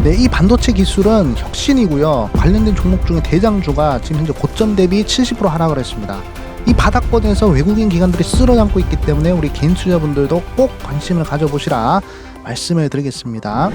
네, 이 반도체 기술은 혁신이고요. 관련된 종목 중에 대장주가 지금 현재 고점 대비 70% 하락을 했습니다. 이 바닥권에서 외국인 기관들이 쓸어담고 있기 때문에 우리 개인 투자분들도 꼭 관심을 가져보시라 말씀을 드리겠습니다.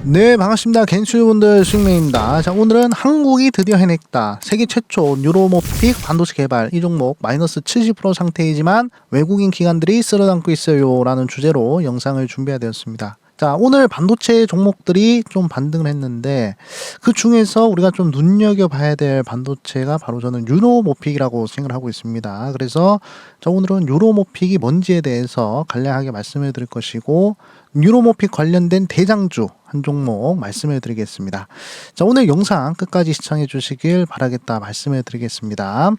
네, 반갑습니다. 개인 투자분들 수익맨입니다. 자, 오늘은 한국이 드디어 해냈다. 세계 최초 뉴로모픽 반도체 개발 이 종목 마이너스 70% 상태이지만 외국인 기관들이 쓸어담고 있어요 라는 주제로 영상을 준비해야 되었습니다. 자, 오늘 반도체 종목들이 좀 반등을 했는데 그 중에서 우리가 좀 눈여겨봐야 될 반도체가 바로 저는 뉴로모픽이라고 생각을 하고 있습니다. 그래서 오늘은 뉴로모픽이 뭔지에 대해서 간략하게 말씀을 드릴 것이고 뉴로모픽 관련된 대장주 한 종목 말씀을 드리겠습니다. 자, 오늘 영상 끝까지 시청해 주시길 바라겠다 말씀을 드리겠습니다.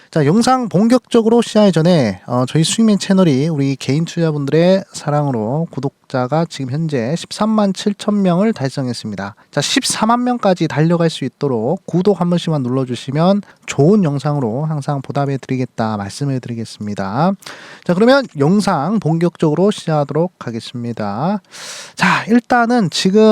자, 영상 본격적으로 시작하기 전에 저희 수익맨 채널이 우리 개인 투자분들의 사랑으로 구독자가 지금 현재 13만 7천 명을 달성했습니다. 자, 14만 명까지 달려갈 수 있도록 구독 한 번씩만 눌러주시면 좋은 영상으로 항상 보답해 드리겠다 말씀을 드리겠습니다. 자, 그러면 영상 본격적으로 시작하도록 하겠습니다. 자, 일단은 지금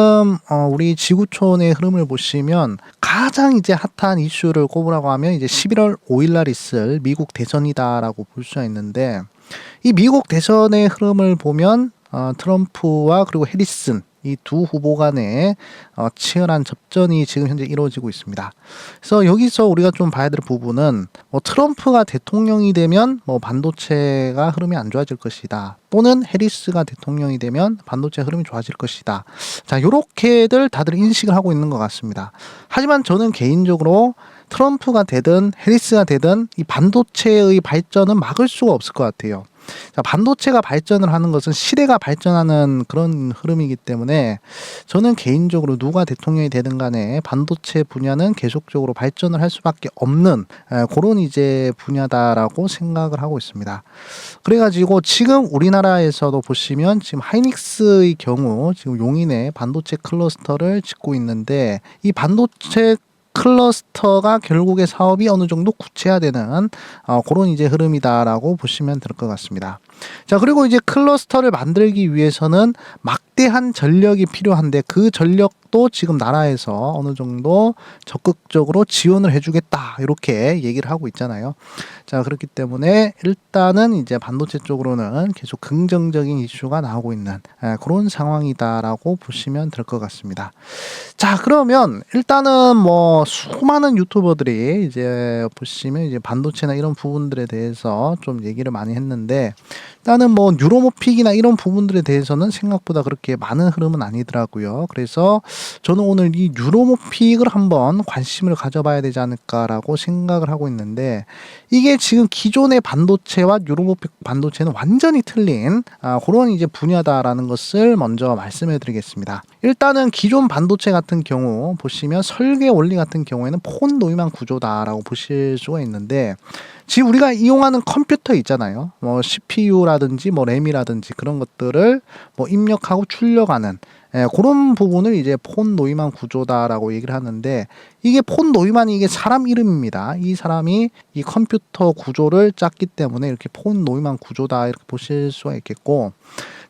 우리 지구촌의 흐름을 보시면 가장 이제 핫한 이슈를 꼽으라고 하면 이제 11월 5일 날 있을 미국 대선이다라고 볼 수가 있는데 이 미국 대선의 흐름을 보면 트럼프와 그리고 해리슨 이 두 후보 간의 치열한 접전이 지금 현재 이루어지고 있습니다. 그래서 여기서 우리가 좀 봐야 될 부분은 트럼프가 대통령이 되면 반도체가 흐름이 안 좋아질 것이다. 또는 해리스가 대통령이 되면 반도체 흐름이 좋아질 것이다. 자, 요렇게들 다들 인식을 하고 있는 것 같습니다. 하지만 저는 개인적으로 트럼프가 되든 해리스가 되든 이 반도체의 발전은 막을 수가 없을 것 같아요. 자, 반도체가 발전을 하는 것은 시대가 발전하는 그런 흐름이기 때문에 저는 개인적으로 누가 대통령이 되든 간에 반도체 분야는 계속적으로 발전을 할 수밖에 없는 그런 이제 분야다라고 생각을 하고 있습니다. 그래가지고 지금 우리나라에서도 보시면 지금 하이닉스의 경우 지금 용인에 반도체 클러스터를 짓고 있는데 이 반도체 클러스터가 결국에 사업이 어느 정도 구체화되는 그런 이제 흐름이다라고 보시면 될 것 같습니다. 자, 그리고 이제 클러스터를 만들기 위해서는 막대한 전력이 필요한데 그 전력도 지금 나라에서 어느 정도 적극적으로 지원을 해주겠다 이렇게 얘기를 하고 있잖아요. 자, 그렇기 때문에 일단은 이제 반도체 쪽으로는 계속 긍정적인 이슈가 나오고 있는 그런 상황이다라고 보시면 될 것 같습니다. 자, 그러면 일단은 수많은 유튜버들이 이제 보시면 이제 반도체나 이런 부분들에 대해서 좀 얘기를 많이 했는데 일단은 뉴로모픽이나 이런 부분들에 대해서는 생각보다 그렇게 많은 흐름은 아니더라고요. 그래서 저는 오늘 이 뉴로모픽을 한번 관심을 가져봐야 되지 않을까라고 생각을 하고 있는데 이게 지금 기존의 반도체와 뉴로모픽 반도체는 완전히 틀린 그런 이제 분야다라는 것을 먼저 말씀해 드리겠습니다. 일단은 기존 반도체 같은 경우 보시면 설계 원리 같은 경우에는 폰 노이만 구조다라고 보실 수가 있는데 지금 우리가 이용하는 컴퓨터 있잖아요. CPU라든지 램이라든지 그런 것들을 입력하고 출력하는 그런 부분을 이제 폰 노이만 구조다라고 얘기를 하는데 이게 폰 노이만이 이게 사람 이름입니다. 이 사람이 이 컴퓨터 구조를 짰기 때문에 이렇게 폰 노이만 구조다 이렇게 보실 수가 있겠고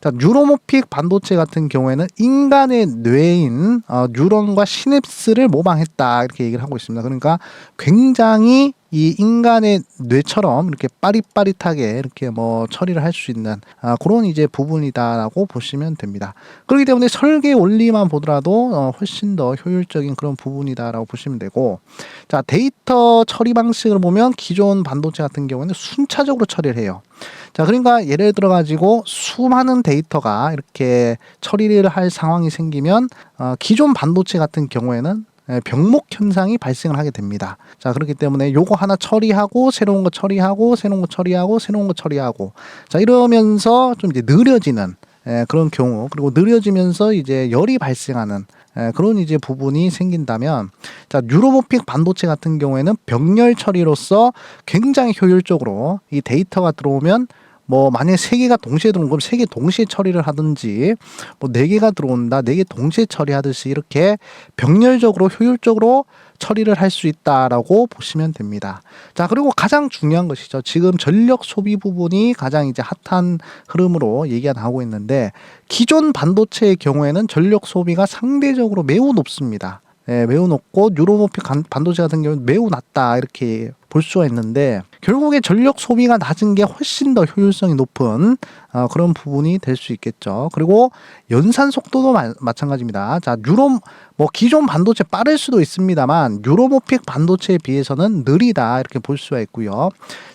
자, 뉴로모픽 반도체 같은 경우에는 인간의 뇌인 뉴런과 시냅스를 모방했다 이렇게 얘기를 하고 있습니다. 그러니까 굉장히 이 인간의 뇌처럼 이렇게 빠릿빠릿하게 이렇게 처리를 할 수 있는 그런 이제 부분이다라고 보시면 됩니다. 그렇기 때문에 설계 원리만 보더라도 훨씬 더 효율적인 그런 부분이다라고 보시면 되고 자, 데이터 처리 방식을 보면 기존 반도체 같은 경우에는 순차적으로 처리를 해요. 자, 그러니까 예를 들어 가지고 수많은 데이터가 이렇게 처리를 할 상황이 생기면 기존 반도체 같은 경우에는 병목 현상이 발생을 하게 됩니다. 자, 그렇기 때문에 요거 하나 처리하고 새로운 거 처리하고 새로운 거 처리하고 새로운 거 처리하고 자, 이러면서 좀 이제 느려지는 그런 경우 그리고 느려지면서 이제 열이 발생하는 그런 이제 부분이 생긴다면 자, 뉴로모픽 반도체 같은 경우에는 병렬 처리로서 굉장히 효율적으로 이 데이터가 들어오면 뭐 만약에 3개가 동시에 들어온 그럼 3개 동시에 처리를 하든지 뭐 4개가 들어온다 4개 동시에 처리하듯이 이렇게 병렬적으로 효율적으로 처리를 할 수 있다라고 보시면 됩니다. 자, 그리고 가장 중요한 것이죠. 지금 전력 소비 부분이 가장 이제 핫한 흐름으로 얘기가 나오고 있는데 기존 반도체의 경우에는 전력 소비가 상대적으로 매우 높습니다. 예, 매우 높고 뉴로모픽 반도체 같은 경우는 매우 낮다 이렇게 볼 수가 있는데 결국에 전력 소비가 낮은 게 훨씬 더 효율성이 높은 그런 부분이 될 수 있겠죠. 그리고 연산 속도도 마찬가지입니다. 자, 뭐 기존 반도체 빠를 수도 있습니다만 뉴로모픽 반도체에 비해서는 느리다 이렇게 볼 수가 있고요.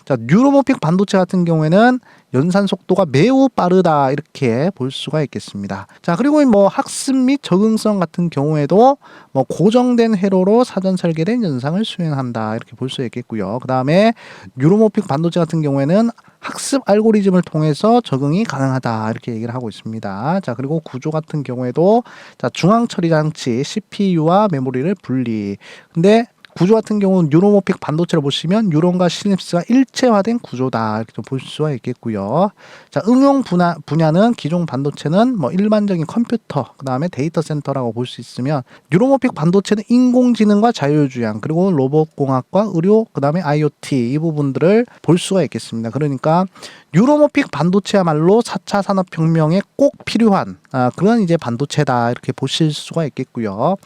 자, 뉴로모픽 반도체 같은 경우에는 연산 속도가 매우 빠르다 이렇게 볼 수가 있겠습니다. 자, 그리고 뭐 학습 및 적응성 같은 경우에도 뭐 고정된 회로로 사전 설계된 연상을 수행한다 이렇게 볼 수 있겠고요. 그 다음에 뉴로모픽 반도체 같은 경우에는 학습 알고리즘을 통해서 적응이 가능하다 이렇게 얘기를 하고 있습니다. 자, 그리고 구조 같은 경우에도 자, 중앙 처리 장치 CPU와 메모리를 분리. 근데 구조 같은 경우는 뉴로모픽 반도체를 보시면 뉴런과 시냅스가 일체화된 구조다 이렇게 좀 볼 수가 있겠고요. 자, 응용 분야는 기존 반도체는 뭐 일반적인 컴퓨터, 그 다음에 데이터 센터라고 볼 수 있으면 뉴로모픽 반도체는 인공지능과 자율주행, 그리고 로봇공학과 의료, 그 다음에 IoT 이 부분들을 볼 수가 있겠습니다. 그러니까 뉴로모픽 반도체야말로 4차 산업혁명에 꼭 필요한 그런 이제 반도체다 이렇게 보실 수가 있겠고요.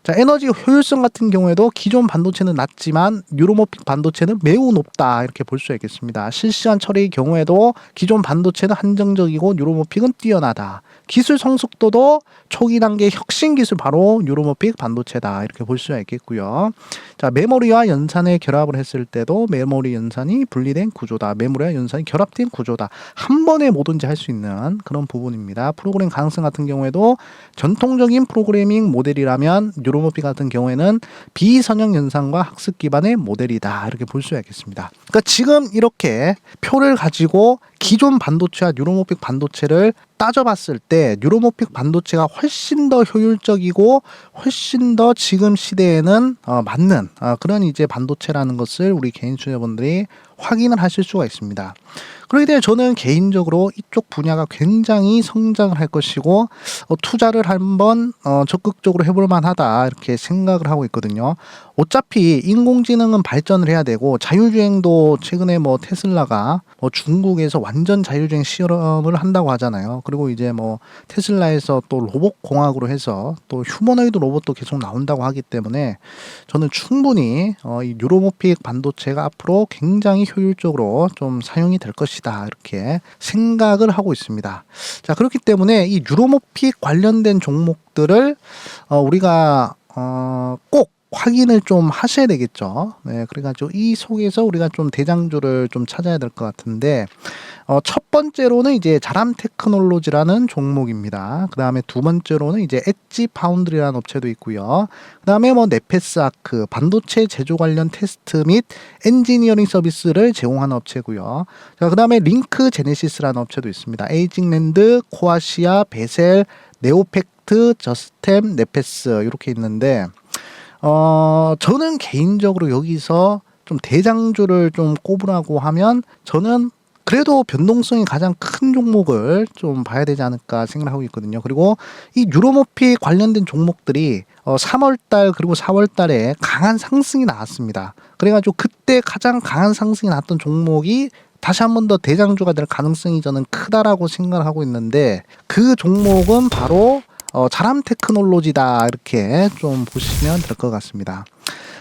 자, 에너지 효율성 같은 경우에도 기존 반도체는 낮지만 뉴로모픽 반도체는 매우 높다 이렇게 볼 수 있겠습니다. 실시간 처리의 경우에도 기존 반도체는 한정적이고 뉴로모픽은 뛰어나다. 기술 성숙도도 초기 단계 혁신 기술 바로 뉴로모픽 반도체다 이렇게 볼 수가 있겠고요. 자, 메모리와 연산의 결합을 했을 때도 메모리 연산이 분리된 구조다. 메모리와 연산이 결합된 구조다. 한 번에 뭐든지 할 수 있는 그런 부분입니다. 프로그램 가능성 같은 경우에도 전통적인 프로그래밍 모델이라면 뉴로모픽 같은 경우에는 비선형 연산과 학습 기반의 모델이다 이렇게 볼 수가 있겠습니다. 그러니까 지금 이렇게 표를 가지고 기존 반도체와 뉴로모픽 반도체를 따져봤을 때 뉴로모픽 반도체가 훨씬 더 효율적이고 훨씬 더 지금 시대에는 맞는 그런 이제 반도체라는 것을 우리 개인 투자분들이 확인을 하실 수가 있습니다. 그렇기 때문에 저는 개인적으로 이쪽 분야가 굉장히 성장을 할 것이고 투자를 한번 적극적으로 해볼 만하다 이렇게 생각을 하고 있거든요. 어차피 인공지능은 발전을 해야 되고 자율주행도 최근에 뭐 테슬라가 뭐 중국에서 완전 자율주행 실험을 한다고 하잖아요. 그리고 이제 뭐 테슬라에서 또 로봇 공학으로 해서 또 휴머노이드 로봇도 계속 나온다고 하기 때문에 저는 충분히 이 뉴로모픽 반도체가 앞으로 굉장히 효율적으로 좀 사용이 될 것이다 이렇게 생각을 하고 있습니다. 자, 그렇기 때문에 이 뉴로모픽 관련된 종목들을 우리가 꼭 확인을 좀 하셔야 되겠죠. 네, 그래가지고 이 속에서 우리가 좀 대장주를 좀 찾아야 될 것 같은데, 첫 번째로는 이제 자람 테크놀로지라는 종목입니다. 그 다음에 두 번째로는 이제 엣지 파운드리라는 업체도 있고요. 그 다음에 뭐 네페스 아크 반도체 제조 관련 테스트 및 엔지니어링 서비스를 제공하는 업체고요. 자, 그 다음에 링크 제네시스라는 업체도 있습니다. 에이징랜드, 코아시아, 베셀, 네오팩트, 저스템, 네페스 이렇게 있는데. 저는 개인적으로 여기서 좀 대장주를 좀 꼽으라고 하면 저는 그래도 변동성이 가장 큰 종목을 좀 봐야 되지 않을까 생각하고 있거든요. 그리고 이 뉴로모픽 관련된 종목들이 3월달 그리고 4월달에 강한 상승이 나왔습니다. 그래가지고 그때 가장 강한 상승이 나왔던 종목이 다시 한 번 더 대장주가 될 가능성이 저는 크다라고 생각을 하고 있는데 그 종목은 바로 자람 테크놀로지다 이렇게 좀 보시면 될 것 같습니다.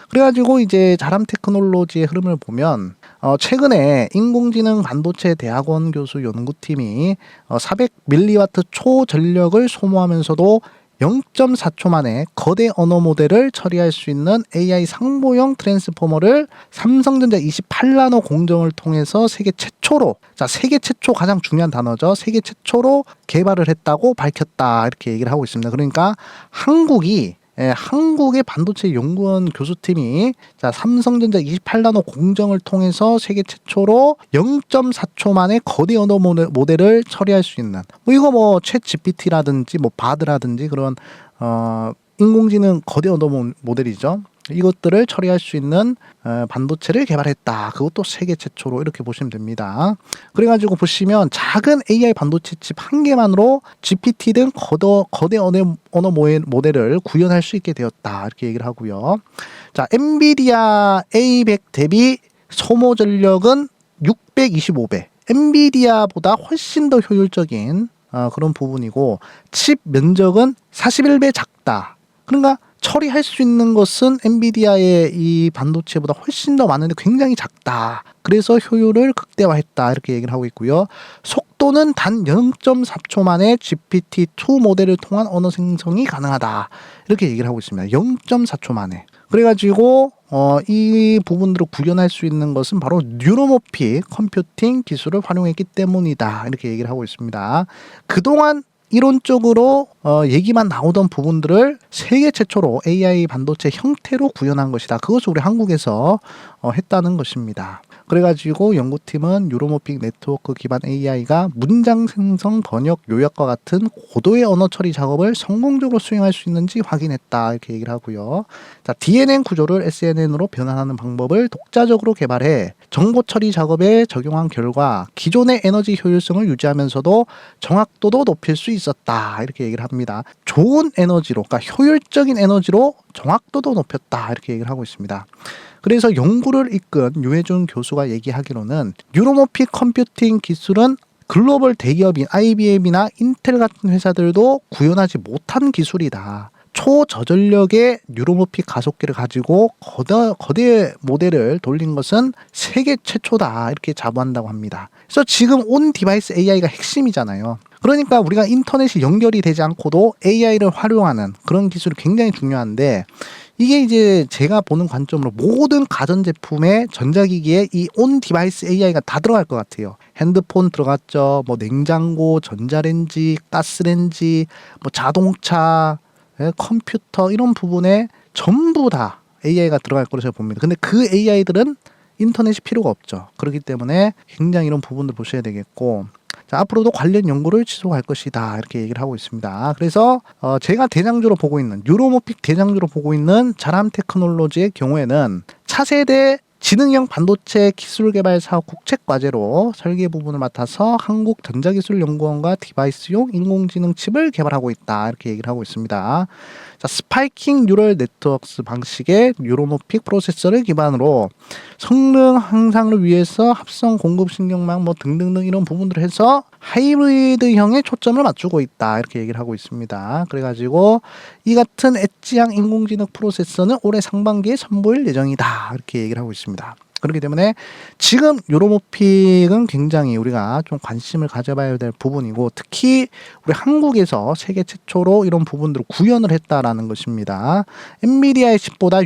그래가지고 이제 자람 테크놀로지의 흐름을 보면 최근에 인공지능 반도체 대학원 교수 연구팀이 400mW 초전력을 소모하면서도 0.4초 만에 거대 언어 모델을 처리할 수 있는 AI 상모형 트랜스포머를 삼성전자 28나노 공정을 통해서 세계 최초로, 자, 세계 최초 가장 중요한 단어죠. 세계 최초로 개발을 했다고 밝혔다. 이렇게 얘기를 하고 있습니다. 그러니까 한국의 반도체 연구원 교수팀이 자, 삼성전자 28나노 공정을 통해서 세계 최초로 0.4초 만에 거대 언어 모델을 처리할 수 있는 이거 뭐 챗 GPT라든지 뭐 바드라든지 그런 인공지능 거대 언어 모델이죠. 이것들을 처리할 수 있는 반도체를 개발했다. 그것도 세계 최초로 이렇게 보시면 됩니다. 그래가지고 보시면 작은 AI 반도체 칩 한 개만으로 GPT 등 거대 언어 모델을 구현할 수 있게 되었다. 이렇게 얘기를 하고요. 자, 엔비디아 A100 대비 소모 전력은 625배. 엔비디아보다 훨씬 더 효율적인 그런 부분이고, 칩 면적은 41배 작다. 그러니까 처리할 수 있는 것은 엔비디아의 이 반도체보다 훨씬 더 많은데 굉장히 작다. 그래서 효율을 극대화했다. 이렇게 얘기를 하고 있고요. 속도는 단 0.4초 만에 GPT-2 모델을 통한 언어 생성이 가능하다. 이렇게 얘기를 하고 있습니다. 0.4초 만에. 그래가지고 이 부분들을 구현할 수 있는 것은 바로 뉴로모픽 컴퓨팅 기술을 활용했기 때문이다. 이렇게 얘기를 하고 있습니다. 그동안 이론적으로 얘기만 나오던 부분들을 세계 최초로 AI 반도체 형태로 구현한 것이다. 그것을 우리 한국에서 했다는 것입니다. 그래가지고 연구팀은 뉴로모픽 네트워크 기반 AI가 문장 생성, 번역, 요약과 같은 고도의 언어 처리 작업을 성공적으로 수행할 수 있는지 확인했다. 이렇게 얘기를 하고요. 자, DNN 구조를 SNN으로 변환하는 방법을 독자적으로 개발해 정보 처리 작업에 적용한 결과 기존의 에너지 효율성을 유지하면서도 정확도도 높일 수 있었다. 이렇게 얘기를 합니다. 좋은 에너지로, 그러니까 효율적인 에너지로 정확도도 높였다. 이렇게 얘기를 하고 있습니다. 그래서 연구를 이끈 유해준 교수가 얘기하기로는 뉴로모픽 컴퓨팅 기술은 글로벌 대기업인 IBM이나 인텔 같은 회사들도 구현하지 못한 기술이다. 초저전력의 뉴로모픽 가속기를 가지고 거대 모델을 돌린 것은 세계 최초다. 이렇게 자부한다고 합니다. 그래서 지금 온 디바이스 AI가 핵심이잖아요. 그러니까 우리가 인터넷이 연결이 되지 않고도 AI를 활용하는 그런 기술이 굉장히 중요한데, 이게 이제 제가 보는 관점으로 모든 가전제품의 전자기기에 이 온 디바이스 AI가 다 들어갈 것 같아요. 핸드폰 들어갔죠. 뭐 냉장고, 전자레인지, 가스레인지, 뭐 자동차, 컴퓨터 이런 부분에 전부 다 AI가 들어갈 거로 제가 봅니다. 근데 그 AI들은 인터넷이 필요가 없죠. 그렇기 때문에 굉장히 이런 부분들 보셔야 되겠고, 자, 앞으로도 관련 연구를 지속할 것이다. 이렇게 얘기를 하고 있습니다. 그래서 제가 대장주로 보고 있는, 뉴로모픽 대장주로 보고 있는 자람 테크놀로지의 경우에는 차세대 지능형 반도체 기술 개발 사업 국책 과제로 설계 부분을 맡아서 한국전자기술연구원과 디바이스용 인공지능 칩을 개발하고 있다. 이렇게 얘기를 하고 있습니다. 자, 스파이킹 뉴럴 네트워크 방식의 뉴로모픽 프로세서를 기반으로 성능 향상을 위해서 합성 공급 신경망 뭐 등등등 이런 부분들을 해서 하이브리드형에 초점을 맞추고 있다. 이렇게 얘기를 하고 있습니다. 그래가지고 이 같은 엣지형 인공지능 프로세서는 올해 상반기에 선보일 예정이다. 이렇게 얘기를 하고 있습니다. 그렇기 때문에 지금 유로모픽은 굉장히 우리가 좀 관심을 가져봐야 될 부분이고, 특히 우리 한국에서 세계 최초로 이런 부분들을 구현을 했다라는 것입니다. 엔비디아의 칩보다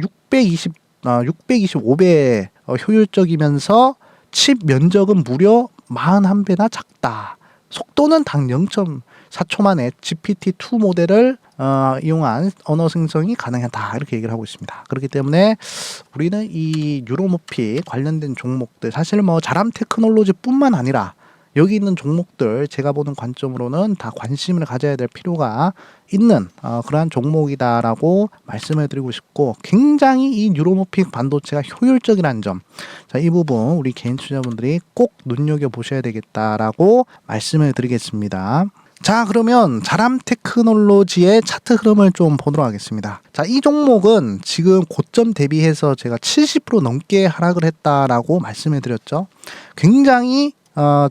625배 효율적이면서 칩 면적은 무려 41배나 작다. 속도는 단 0.4초 만에 GPT-2 모델을 이용한 언어 생성이 가능하다. 이렇게 얘기를 하고 있습니다. 그렇기 때문에 우리는 이 뉴로모픽 관련된 종목들, 사실 뭐 자람 테크놀로지뿐만 아니라 여기 있는 종목들 제가 보는 관점으로는 다 관심을 가져야 될 필요가 있는 그러한 종목이다라고 말씀을 드리고 싶고, 굉장히 이 뉴로모픽 반도체가 효율적이라는 점, 자, 이 부분 우리 개인 투자분들이 꼭 눈여겨보셔야 되겠다라고 말씀을 드리겠습니다. 자, 그러면 자람 테크놀로지의 차트 흐름을 좀 보도록 하겠습니다. 자, 이 종목은 지금 고점 대비해서 제가 70% 넘게 하락을 했다라고 말씀을 드렸죠. 굉장히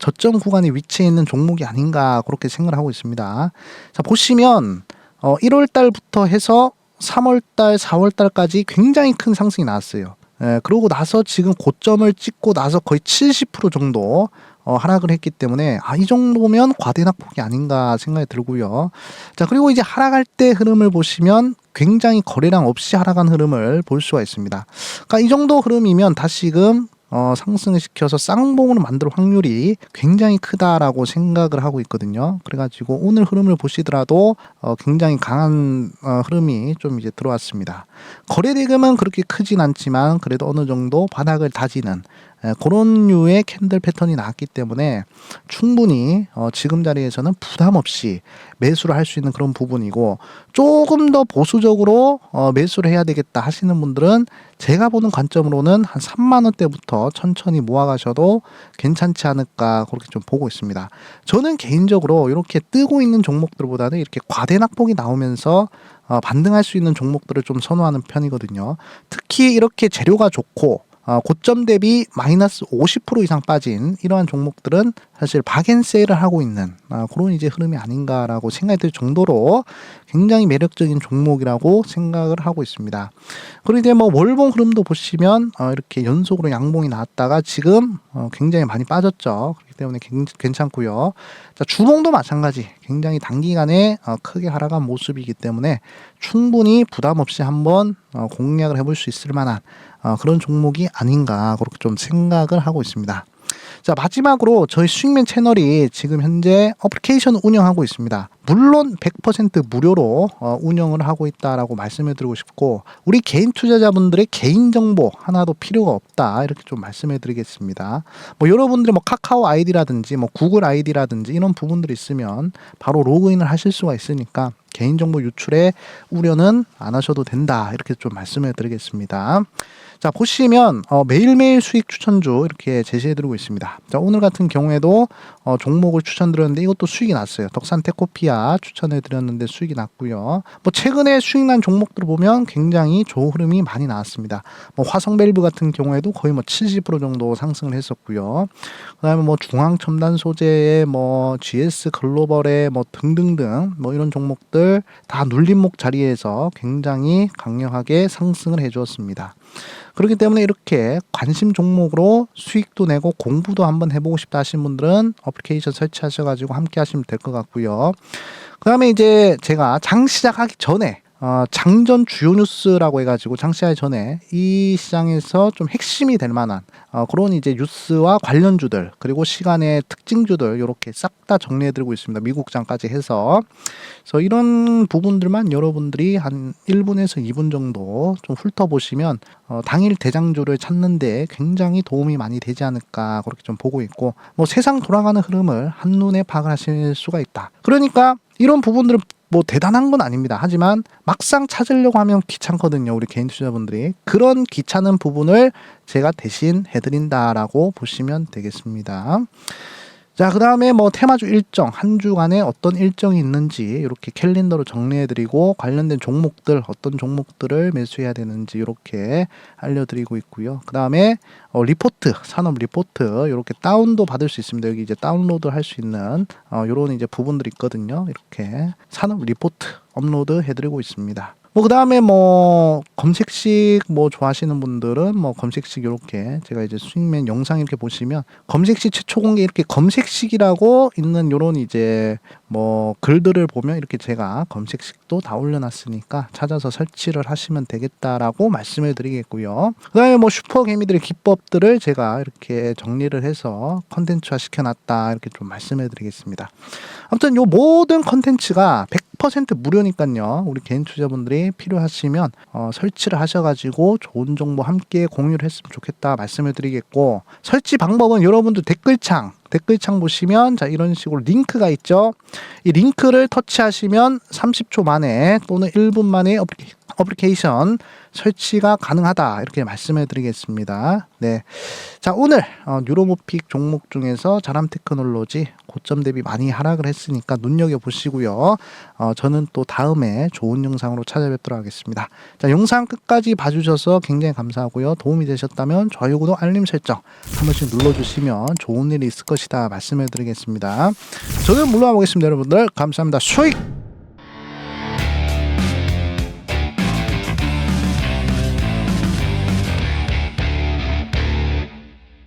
저점 구간에 위치해 있는 종목이 아닌가 그렇게 생각을 하고 있습니다. 자, 보시면 1월 달부터 해서 3월 달, 4월 달까지 굉장히 큰 상승이 나왔어요. 그러고 나서 지금 고점을 찍고 나서 거의 70% 정도 하락을 했기 때문에 이 정도면 과대낙폭이 아닌가 생각이 들고요. 자, 그리고 이제 하락할 때 흐름을 보시면 굉장히 거래량 없이 하락한 흐름을 볼 수가 있습니다. 그러니까 이 정도 흐름이면 다시금 상승을 시켜서 쌍봉으로 만들 확률이 굉장히 크다라고 생각을 하고 있거든요. 그래가지고 오늘 흐름을 보시더라도 굉장히 강한 흐름이 좀 이제 들어왔습니다. 거래 대금은 그렇게 크진 않지만 그래도 어느 정도 바닥을 다지는 그런 류의 캔들 패턴이 나왔기 때문에 충분히 지금 자리에서는 부담 없이 매수를 할 수 있는 그런 부분이고, 조금 더 보수적으로 매수를 해야 되겠다 하시는 분들은 제가 보는 관점으로는 한 3만 원대부터 천천히 모아가셔도 괜찮지 않을까 그렇게 좀 보고 있습니다. 저는 개인적으로 이렇게 뜨고 있는 종목들보다는 이렇게 과대낙폭이 나오면서 반등할 수 있는 종목들을 좀 선호하는 편이거든요. 특히 이렇게 재료가 좋고 고점 대비 마이너스 50% 이상 빠진 이러한 종목들은 사실 박앤세일을 하고 있는 그런 이제 흐름이 아닌가라고 생각이 들 정도로 굉장히 매력적인 종목이라고 생각을 하고 있습니다. 그리고 이제 뭐 월봉 흐름도 보시면 이렇게 연속으로 양봉이 나왔다가 지금 굉장히 많이 빠졌죠. 그렇기 때문에 괜찮고요. 자, 주봉도 마찬가지 굉장히 단기간에 크게 하락한 모습이기 때문에 충분히 부담 없이 한번 공략을 해볼 수 있을 만한 그런 종목이 아닌가 그렇게 좀 생각을 하고 있습니다. 자, 마지막으로 저희 수익맨 채널이 지금 현재 어플리케이션 운영하고 있습니다. 물론 100% 무료로 운영을 하고 있다라고 말씀을 드리고 싶고, 우리 개인 투자자분들의 개인정보 하나도 필요가 없다 이렇게 좀 말씀을 드리겠습니다. 뭐 여러분들이 뭐 카카오 아이디라든지 뭐 구글 아이디라든지 이런 부분들이 있으면 바로 로그인을 하실 수가 있으니까 개인정보 유출에 우려는 안 하셔도 된다 이렇게 좀 말씀을 드리겠습니다. 자, 보시면 매일매일 수익 추천주 이렇게 제시해드리고 있습니다. 자, 오늘 같은 경우에도 종목을 추천드렸는데 이것도 수익이 났어요. 덕산테코피아 추천해드렸는데 수익이 났고요. 뭐 최근에 수익 난 종목들 보면 굉장히 좋은 흐름이 많이 나왔습니다. 뭐 화성밸브 같은 경우에도 거의 뭐 70% 정도 상승을 했었고요. 그다음에 뭐 중앙첨단 소재의 뭐 GS 글로벌의 뭐 등등등 뭐 이런 종목들 다 눌림목 자리에서 굉장히 강력하게 상승을 해주었습니다. 그렇기 때문에 이렇게 관심 종목으로 수익도 내고 공부도 한번 해보고 싶다 하시는 분들은 어플리케이션 설치하셔가지고 함께 하시면 될 것 같고요. 그 다음에 이제 제가 장 시작하기 전에 장전 주요 뉴스라고 해가지고 장 시작 전에 이 시장에서 좀 핵심이 될 만한 그런 이제 뉴스와 관련주들 그리고 시간의 특징주들 이렇게 싹 다 정리해드리고 있습니다. 미국장까지 해서. 그래서 이런 부분들만 여러분들이 한 1분에서 2분 정도 좀 훑어보시면 당일 대장주를 찾는데 굉장히 도움이 많이 되지 않을까 그렇게 좀 보고 있고, 뭐 세상 돌아가는 흐름을 한눈에 파악을 하실 수가 있다. 그러니까 이런 부분들은 뭐 대단한 건 아닙니다. 하지만 막상 찾으려고 하면 귀찮거든요. 우리 개인 투자분들이. 그런 귀찮은 부분을 제가 대신 해드린다라고 보시면 되겠습니다. 자, 그 다음에 뭐 테마주 일정, 한 주간에 어떤 일정이 있는지 이렇게 캘린더로 정리해드리고 관련된 종목들, 어떤 종목들을 매수해야 되는지 이렇게 알려드리고 있고요. 그 다음에 리포트, 산업 리포트 이렇게 다운도 받을 수 있습니다. 여기 이제 다운로드 할 수 있는 이런 이제 부분들이 있거든요. 이렇게 산업 리포트 업로드 해드리고 있습니다. 뭐 그 다음에 뭐 검색식 뭐 좋아하시는 분들은 뭐 검색식 이렇게 제가 이제 수익맨 영상 이렇게 보시면 검색식 최초 공개 이렇게 검색식이라고 있는 요런 이제 뭐 글들을 보면 이렇게 제가 검색식도 다 올려놨으니까 찾아서 설치를 하시면 되겠다라고 말씀을 드리겠고요. 그 다음에 뭐 슈퍼개미들의 기법들을 제가 이렇게 정리를 해서 컨텐츠화 시켜놨다 이렇게 좀 말씀을 드리겠습니다. 아무튼 요 모든 컨텐츠가 100% 무료니까요. 우리 개인 투자분들이 필요하시면 설치를 하셔가지고 좋은 정보 함께 공유를 했으면 좋겠다 말씀을 드리겠고, 설치 방법은 여러분들 댓글창 보시면 자 이런 식으로 링크가 있죠. 이 링크를 터치하시면 30초 만에 또는 1분 만에 어플리케이션 설치가 가능하다 이렇게 말씀해 드리겠습니다. 네, 자 오늘 뉴로모픽 종목 중에서 자람테크놀로지 고점 대비 많이 하락을 했으니까 눈여겨보시고요. 저는 또 다음에 좋은 영상으로 찾아뵙도록 하겠습니다. 자, 영상 끝까지 봐주셔서 굉장히 감사하고요. 도움이 되셨다면 좋아요, 구독, 알림 설정 한 번씩 눌러주시면 좋은 일이 있을 것이다 말씀을 드리겠습니다. 저는 물러가보겠습니다. 여러분들 감사합니다. 수익!